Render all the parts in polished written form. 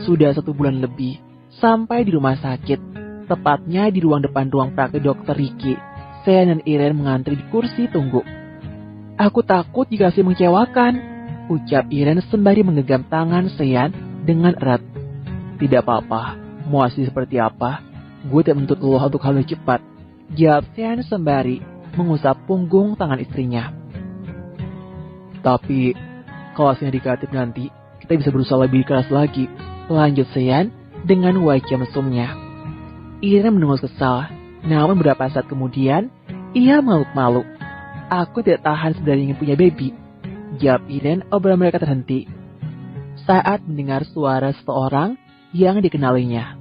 Sudah 1 bulan lebih, sampai di rumah sakit, tepatnya di ruang depan ruang praktik dokter Ricky. Sean dan Iren mengantri di kursi tunggu. Aku takut jika saya mengecewakan, ucap Iren sembari menggenggam tangan Sean dengan erat. Tidak apa-apa, mau hasil seperti apa, gue tidak menuntut lo untuk hal yang cepat, jawab Sean sembari mengusap punggung tangan istrinya. Tapi, kalau hasilnya negatif nanti, kita bisa berusaha lebih keras lagi, lanjut Sean dengan wajah mesumnya. Iren mendengus kesal, namun beberapa saat kemudian, ia malu-malu. Aku tidak tahan sebenarnya ingin punya baby, jawab Iren. Obrolan mereka terhenti saat mendengar suara seseorang yang dikenalinya.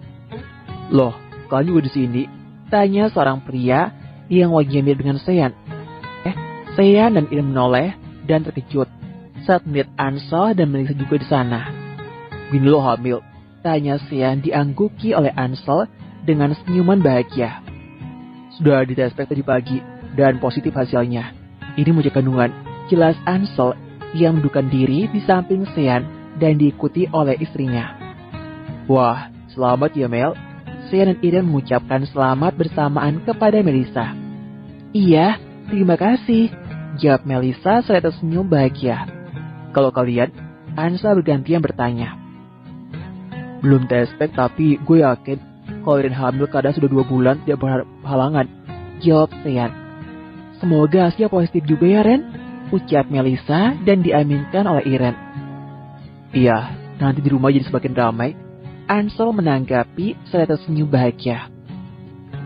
Loh, kalian juga di sini? Tanya seorang pria yang wajahnya mirip dengan Sean. Sean dan Iren menoleh dan terkejut saat melihat Ansel dan Melissa juga di sana. Gini lo hamil? Tanya Sean diangguki oleh Ansel dengan senyuman bahagia. Sudah dites tadi pagi dan positif hasilnya. Ini mau cek kandungan, jelas Ansel yang menundukkan diri di samping Sean dan diikuti oleh istrinya. Wah, selamat ya Mel. Sean dan Iren mengucapkan selamat bersamaan kepada Melissa. Iya, terima kasih, jawab Melissa serta senyum bahagia. Kalau kalian, Ansel bergantian bertanya. Belum tes pack tapi gue yakin kalau Iren hamil keadaan sudah 2 bulan tidak berhalangan, jawab Sean. Semoga hasilnya positif juga ya Ren, ucap Melissa dan diaminkan oleh Iren. Iya, nanti di rumah jadi semakin ramai, Ansel menanggapi serta senyum bahagia.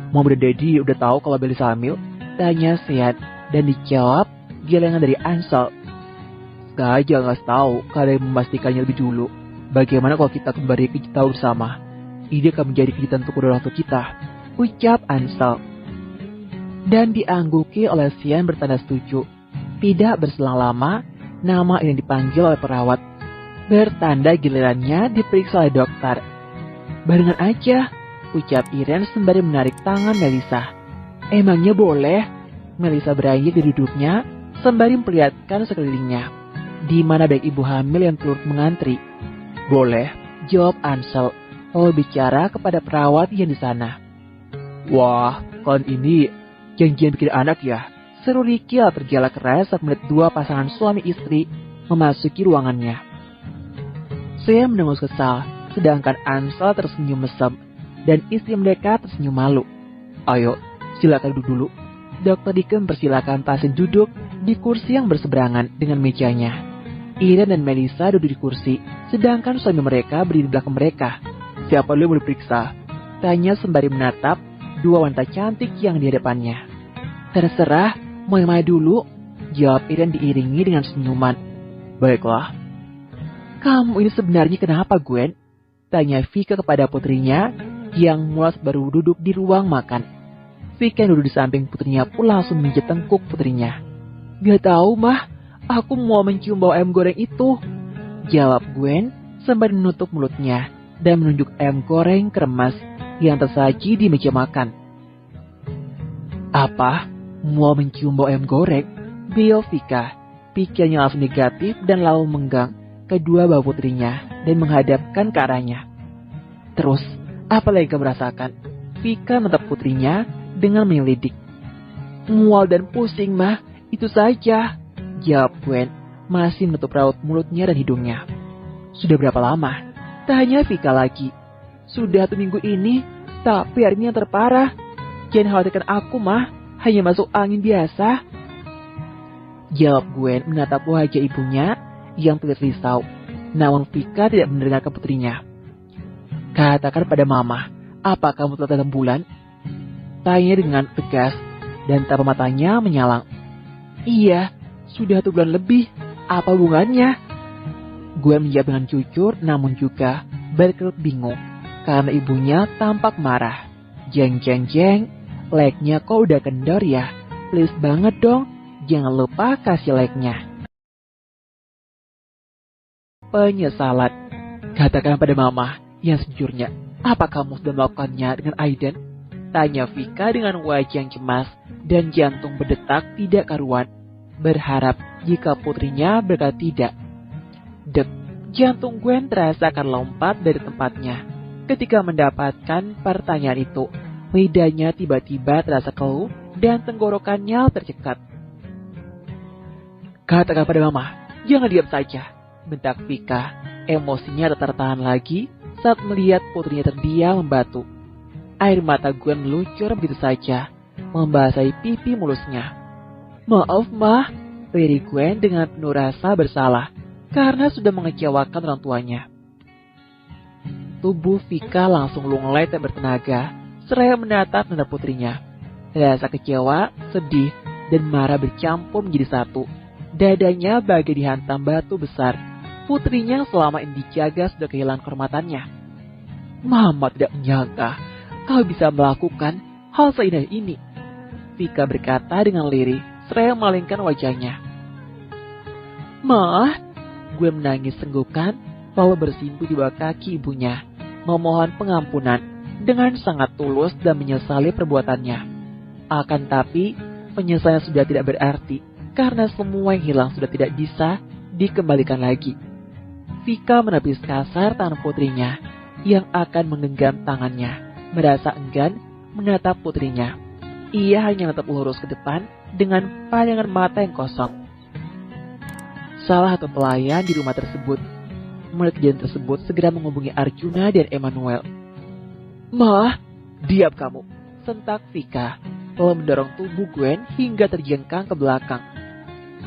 Mom dan Daddy udah tahu kalau Melissa hamil, tanya Sean dan dijawab gelengan dari Ansel. Sengaja nggak tahu kalian memastikannya lebih dulu. Bagaimana kalau kita kembali ke kita bersama? Ini akan menjadi kejutan untuk kedua orang tua kita, ucap Ansel. Dan diangguki oleh Sean bertanda setuju. Tidak berselang lama, nama ini dipanggil oleh perawat. Bertanda gilirannya diperiksa oleh dokter. Barengan aja, ucap Iren sembari menarik tangan Melissa. Emangnya boleh? Melissa beranjak di duduknya sembari memperlihatkan sekelilingnya. Di mana baik ibu hamil yang turut mengantri. Boleh, jawab Ansel, lalu bicara kepada perawat yang di sana. Wah, kalian ini janjian bikin anak ya? Seru Ricky tergelak keras saat melihat 2 pasangan suami istri memasuki ruangannya. Saya mendengus kesal, sedangkan Ansel tersenyum mesem dan istri mereka tersenyum malu. Ayo, silakan duduk dulu. Dr. Deacon persilakan pasien duduk di kursi yang berseberangan dengan mejanya. Iren dan Melissa duduk di kursi, sedangkan suami mereka berdiri di belakang mereka. Siapa dulu yang boleh periksa? Tanya sembari menatap 2 wanita cantik yang di hadapannya. Terserah, mau yang mana dulu? Jawab Iren diiringi dengan senyuman. Baiklah. Kamu ini sebenarnya kenapa, Gwen? Tanya Vika kepada putrinya yang mulai baru duduk di ruang makan. Vika yang duduk di samping putrinya pun langsung menjat tengkuk putrinya. Gak tahu mah, aku mau mencium bau ayam goreng itu, jawab Gwen sembari menutup mulutnya dan menunjuk ayam goreng kremes yang tersaji di meja makan. Apa? Mau mencium bau ayam goreng? Bill Vika. Pikirnya langsung negatif dan lalu menggang kedua bau putrinya dan menghadapkan ke arahnya. Terus, apa lagi kamu rasakan? Vika menatap putrinya dengan menyelidik. Mual dan pusing mah, itu saja, jawab Gwen masih menutup raut mulutnya dan hidungnya. Sudah berapa lama? Tanya Vika lagi. Sudah 1 minggu ini, tapi hari ini yang terparah. Jangan khawatirkan aku mah, hanya masuk angin biasa, jawab Gwen menatap wajah ibunya yang terlihat risau. Namun Vika tidak mendengarkan putrinya. Katakan pada mama, apa kamu telah 6 bulan? Tanya dengan tegas dan tata matanya menyalang. Iya, sudah 1 bulan lebih. Apa hubungannya? Gwen menjawab dengan jujur namun juga berkerut bingung karena ibunya tampak marah. Jeng, like-nya kok udah kendor ya? Please banget dong, jangan lupa kasih like-nya. Penyesalan. Katakan pada mama yang sejujurnya, apa kamu sudah melakukannya dengan Aiden? Tanya Vika dengan wajah yang cemas dan jantung berdetak tidak karuan. Berharap jika putrinya berkata tidak. Dek, Jantung Gwen terasa akan lompat dari tempatnya. Ketika mendapatkan pertanyaan itu, lidahnya tiba-tiba terasa keluh dan tenggorokannya tercekat. "Katakan pada Mama, jangan diam saja," bentak Vika. Emosinya tak tertahan lagi saat melihat putrinya terdiam membatu. Air mata Gwen meluncur begitu saja, membasahi pipi mulusnya. "Maaf, Mah," lirik Gwen dengan penuh rasa bersalah karena sudah mengecewakan orang tuanya. Tubuh Vika langsung lunglai tak bertenaga, seraya menatap nada putrinya. Rasa kecewa, sedih, dan marah bercampur menjadi satu. Dadanya bagai dihantam batu besar. Putrinya yang selama ini dijaga sudah kehilangan kehormatannya. "Mama tidak menyangka kau bisa melakukan hal seindah ini," Vika berkata dengan lirih, seraya memalingkan wajahnya. "Mah," gue menangis senggukan, lalu bersimpu di bawah kaki ibunya, memohon pengampunan dengan sangat tulus dan menyesali perbuatannya. Akan tapi, penyesalan sudah tidak berarti, karena semua yang hilang sudah tidak bisa dikembalikan lagi. Vika menepis kasar tangan putrinya, yang akan menggenggam tangannya, merasa enggan menatap putrinya. Ia hanya menatap lurus ke depan dengan pandangan mata yang kosong. Salah satu pelayan di rumah tersebut melihat kejadian tersebut segera menghubungi Arjuna dan Emmanuel. "Mah, diam kamu," sentak Vika, lalu mendorong tubuh Gwen hingga terjengkang ke belakang.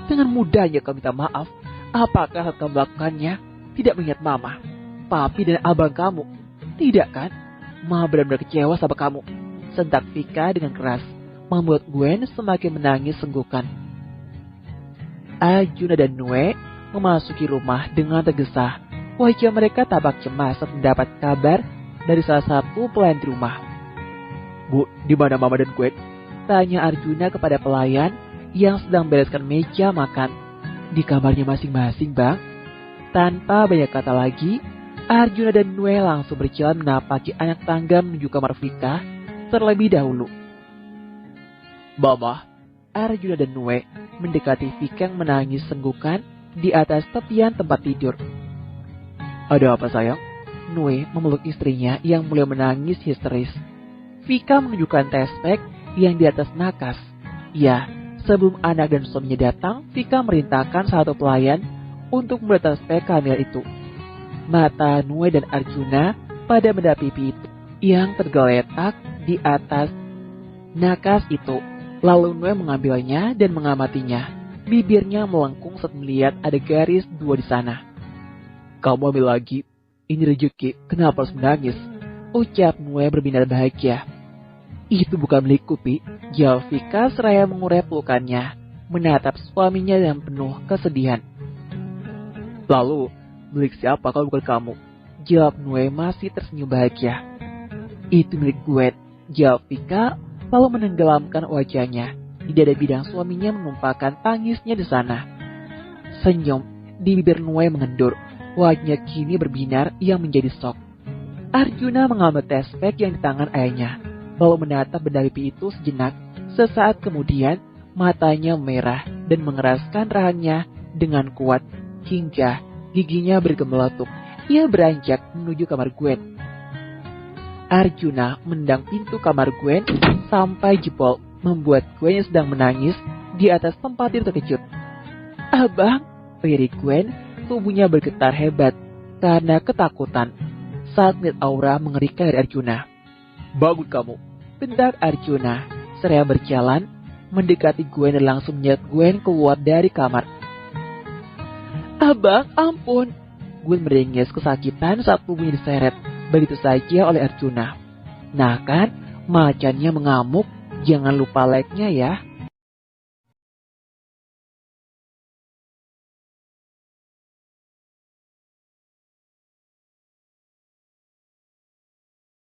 "Dengan mudahnya kau minta maaf. Apakah saat kamu melakukannya tidak mengingat Mama, Papi dan abang kamu? Tidak kan? Mama benar-benar kecewa sama kamu," sentak Vika dengan keras, membuat Gwen semakin menangis senggukan. Arjuna dan Nue memasuki rumah dengan tergesa. Wajah mereka tampak cemas saat mendapat kabar dari salah satu pelayan di rumah. "Bu, di mana Mama dan Gwen?" tanya Arjuna kepada pelayan yang sedang bereskan meja makan. "Di kamarnya masing-masing, Bang." Tanpa banyak kata lagi, Arjuna dan Nue langsung berjalan menapaki anak tangga menuju kamar Vika terlebih dahulu. "Mama," Arjuna dan Nue mendekati Vika yang menangis senggukan di atas tepian tempat tidur. "Ada apa sayang?" Nue memeluk istrinya yang mulai menangis histeris. Vika menunjukkan tespek yang di atas nakas. Ya, sebelum anak dan suaminya datang, Vika merintahkan satu pelayan untuk melihat tespek kehamilan itu. Mata Nue dan Arjuna pada benda pipi itu yang tergeletak di atas nakas itu. Lalu Nue mengambilnya dan mengamatinya. Bibirnya melengkung saat melihat ada garis 2 di sana. "Kamu ambil lagi. Ini rezeki, kenapa harus menangis?" ucap Nue berbinar bahagia. "Itu bukan milikku, Pi," jawab Vika seraya mengurai pelukannya, menatap suaminya dengan penuh kesedihan. "Lalu, milik siapa kalau bukan kamu?" jawab Nue masih tersenyum bahagia. "Itu milik gue," jawab Vika, lalu menenggelamkan wajahnya. Di dada bidang suaminya menumpahkan tangisnya di sana. Senyum di bibir Nue mengendur. Wajahnya kini berbinar yang menjadi sok. Arjuna mengambil tespek yang di tangan ayahnya, lalu menatap benda pipi itu sejenak. Sesaat kemudian, matanya merah dan mengeraskan rahangnya dengan kuat hingga giginya bergemeletuk. Ia beranjak menuju kamar Gwen. Arjuna mendang pintu kamar Gwen sampai jebol, membuat Gwen yang sedang menangis di atas tempat tidur terkejut. "Abang," lirik Gwen, tubuhnya bergetar hebat karena ketakutan saat melihat aura mengerikan dari Arjuna. "Bangun kamu," bentak Arjuna, seraya berjalan mendekati Gwen dan langsung menyeret Gwen keluar dari kamar. "Abang, ampun!" Gwen meringis kesakitan saat tubuhnya diseret begitu saja oleh Arjuna. "Nah kan, macannya mengamuk, jangan lupa like-nya ya."